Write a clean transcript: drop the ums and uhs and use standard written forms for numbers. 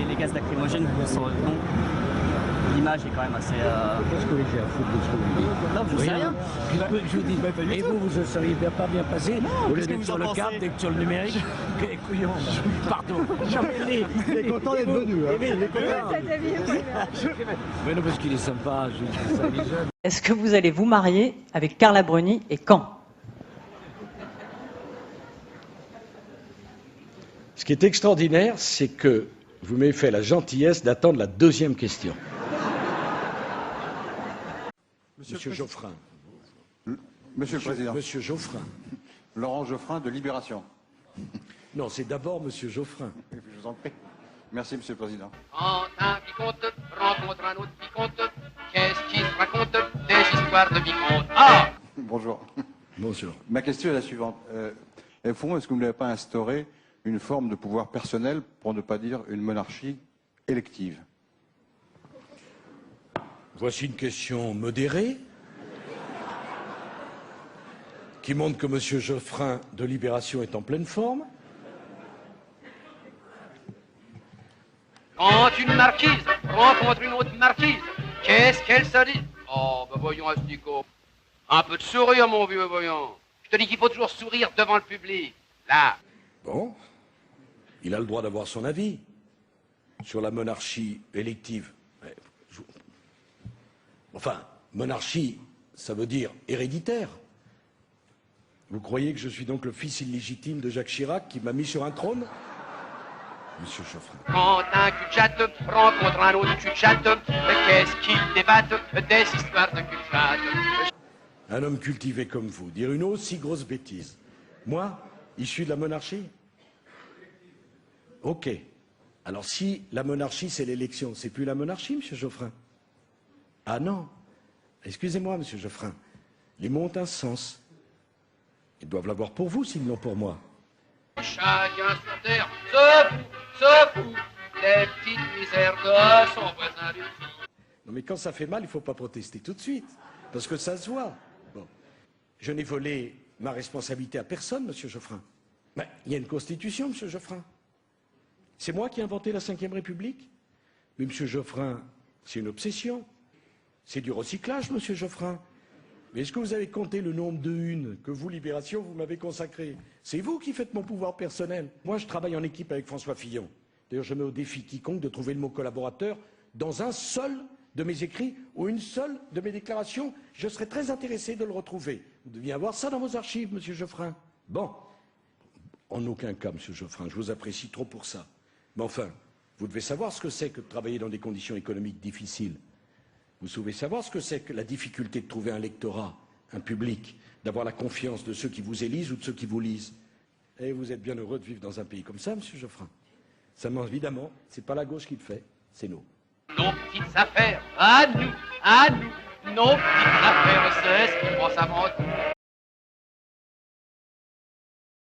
les gaz lacrymogènes sur le pont. L'image est quand même assez... Qu'est-ce que j'ai à foutre de ce que vous dites? Non, je sais rien. Je vous dis, et vous seriez pas bien passé au lieu d'être sur le câble, pensez? d'être sur le numérique? Quel couillon, pardon. Il est content d'être venu. Hein. Il est content. Mais non, parce qu'il est sympa, je trouve ça les jeunes. Est-ce que vous allez vous marier avec Carla Bruni et quand? Ce qui est extraordinaire, c'est que vous m'avez fait la gentillesse d'attendre la deuxième question. Monsieur Geoffrin. Monsieur le Président. Monsieur Geoffrin. Laurent Geoffrin de Libération. Non, c'est d'abord Monsieur Geoffrin. Je vous en prie. Merci, Monsieur le Président. Quand un vicomte rencontre un autre vicomte, qu'est-ce qui se raconte des histoires de vicomte? Ah! Bonjour. Bonjour. Ma question est la suivante. Au fond, est-ce que vous n'avez pas instauré une forme de pouvoir personnel, pour ne pas dire une monarchie élective? Voici une question modérée qui montre que Monsieur Geoffrin de Libération est en pleine forme. Quand une marquise rencontre une autre marquise, qu'est-ce qu'elle se dit? Oh, ben voyons, Astico. Un peu de sourire, mon vieux, voyons. Je te dis qu'il faut toujours sourire devant le public. Là. Bon, il a le droit d'avoir son avis sur la monarchie élective. Enfin, monarchie, ça veut dire héréditaire. Vous croyez que je suis donc le fils illégitime de Jacques Chirac qui m'a mis sur un trône? Monsieur Geoffrin. Quand un cul-de-chat rencontre un autre cul-de-chat, qu'est-ce qu'ils débattent des histoires de cul-de-chat? Un homme cultivé comme vous, dire une aussi grosse bêtise. Moi, issu de la monarchie? Ok. Alors si la monarchie, c'est l'élection, c'est plus la monarchie, monsieur Geoffrin? Ah non. Excusez-moi, monsieur Geoffrin. Les mots ont un sens. Ils doivent l'avoir pour vous, s'ils l'ont pour moi. Chacun sur terre se fout des petites misères de son voisin du dessus. Non mais quand ça fait mal, il ne faut pas protester tout de suite, parce que ça se voit. Bon. Je n'ai volé ma responsabilité à personne, monsieur Geoffrin. Mais il y a une constitution, monsieur Geoffrin. C'est moi qui ai inventé la Ve République. Mais monsieur Geoffrin, c'est une obsession. C'est du recyclage, monsieur Geoffrin. Mais est-ce que vous avez compté le nombre de unes que vous, Libération, vous m'avez consacré? C'est vous qui faites mon pouvoir personnel. Moi, je travaille en équipe avec François Fillon. D'ailleurs, je mets au défi quiconque de trouver le mot collaborateur dans un seul de mes écrits ou une seule de mes déclarations. Je serais très intéressé de le retrouver. Vous deviez avoir ça dans vos archives, monsieur Geoffrin. Bon. En aucun cas, monsieur Geoffrin, je vous apprécie trop pour ça. Mais enfin, vous devez savoir ce que c'est que de travailler dans des conditions économiques difficiles. Vous devez savoir ce que c'est que la difficulté de trouver un lectorat, un public, d'avoir la confiance de ceux qui vous élisent ou de ceux qui vous lisent. Et vous êtes bien heureux de vivre dans un pays comme ça, monsieur Geoffrin. Ça, évidemment, c'est pas la gauche qui le fait, c'est nous. Nos petites affaires, à nous, nos petites affaires, c'est ce qui pense avant tout.